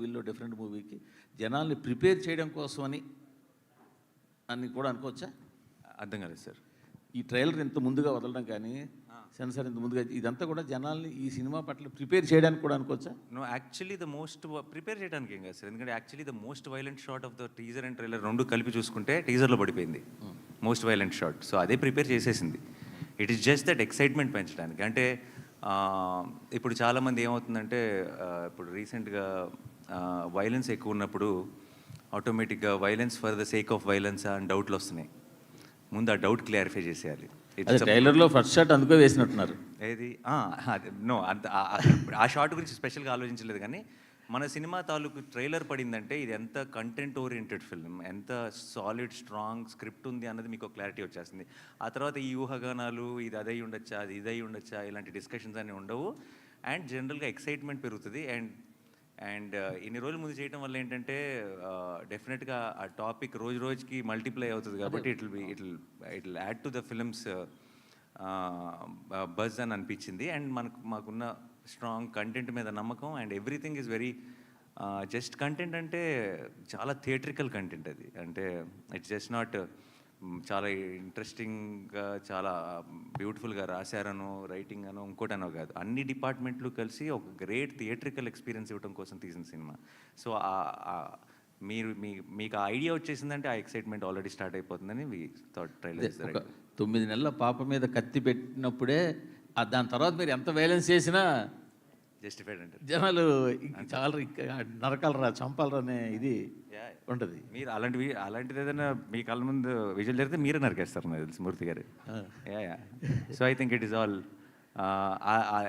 వీళ్ళు డిఫరెంట్ మూవీకి జనాల్ని ప్రిపేర్ చేయడం కోసం అని కూడా అనుకోవచ్చా? అర్థం కాలేదు సార్. ఈ ట్రైలర్ ఇంత ముందుగా వదలడం కానీ సెన్సార్ ఇంత ముందుగా ఇదంతా కూడా జనాల్ని ఈ సినిమా పట్ల ప్రిపేర్ చేయడానికి కూడా అనుకోవచ్చా? No, actually the most prepare చేయడానికి ఏం కాదు సార్. ఎందుకంటే actually the most violent shot of the teaser and trailer రెండు కలిపి చూసుకుంటే టీజర్లో పడిపోయింది మోస్ట్ వైలెంట్ షాట్. సో అదే ప్రిపేర్ చేసేసింది. It is just that excitement పెంచడానికి. అంటే ఇప్పుడు చాలామంది ఏమవుతుందంటే ఇప్పుడు రీసెంట్గా వైలెన్స్ ఎక్కువ ఉన్నప్పుడు ఆటోమేటిక్గా violence for the sake of violence అని డౌట్లు వస్తున్నాయి. ముందు ఆ డౌట్ క్లారిఫై చేసేయాలి. ట్రైలర్లో ఫస్ట్ షాట్ అందుకో వేసినట్టున్నారు. ఏది నో, అంత ఆ షాట్ గురించి స్పెషల్గా ఆలోచించలేదు. కానీ మన సినిమా తాలూకు ట్రైలర్ పడిందంటే ఇది ఎంత కంటెంట్ ఓరియంటెడ్ ఫిల్మ్, ఎంత సాలిడ్ స్ట్రాంగ్ స్క్రిప్ట్ ఉంది అన్నది మీకు క్లారిటీ వచ్చేస్తుంది. ఆ తర్వాత ఈ ఊహాగానాలు ఇది అదై ఉండొచ్చా, అది ఇదై ఉండొచ్చా, ఇలాంటి డిస్కషన్స్ అన్నీ ఉండవు. అండ్ జనరల్గా ఎక్సైట్మెంట్ పెరుగుతుంది. అండ్ ఇన్ని రోజుల ముందు చేయడం వల్ల ఏంటంటే డెఫినెట్గా ఆ టాపిక్ రోజు రోజుకి మల్టిప్లై అవుతుంది. కాబట్టి it add to the films buzz అని అనిపించింది. అండ్ మాకున్న స్ట్రాంగ్ కంటెంట్ మీద నమ్మకం. And everything is very just content అంటే చాలా థియేట్రికల్ కంటెంట్ అది. అంటే ఇట్స్ జస్ట్ నాట్ చాలా ఇంట్రెస్టింగ్గా చాలా బ్యూటిఫుల్గా రాశారనో రైటింగ్ అనో ఇంకోటనో కాదు. అన్ని డిపార్ట్మెంట్లు కలిసి ఒక గ్రేట్ థియేట్రికల్ ఎక్స్పీరియన్స్ ఇవ్వడం కోసం తీసిన సినిమా. సో మీకు ఆ ఐడియా వచ్చేసిందంటే ఆ ఎక్సైట్మెంట్ ఆల్రెడీ స్టార్ట్ అయిపోతుందని ట్రైలర్. 9 నెలల పాప మీద కత్తి పెట్టినప్పుడే దాని తర్వాత మీరు ఎంత వైలెన్స్ చేసినా జస్టిఫైడ్ అంటే జనాలు చాలా నరకాలరా చంపాలరా అనే ఇది ఉంటుంది. మీరు అలాంటిది ఏదైనా మీ కళ్ళ ముందు విజువల్ జరిగితే మీరే నరికేస్తారు నాకు తెలుసు మూర్తి గారు. So I think it is all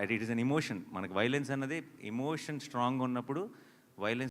it is an emotion. మనకు వైలెన్స్ అన్నది ఎమోషన్ స్ట్రాంగ్ ఉన్నప్పుడు వైలెన్స్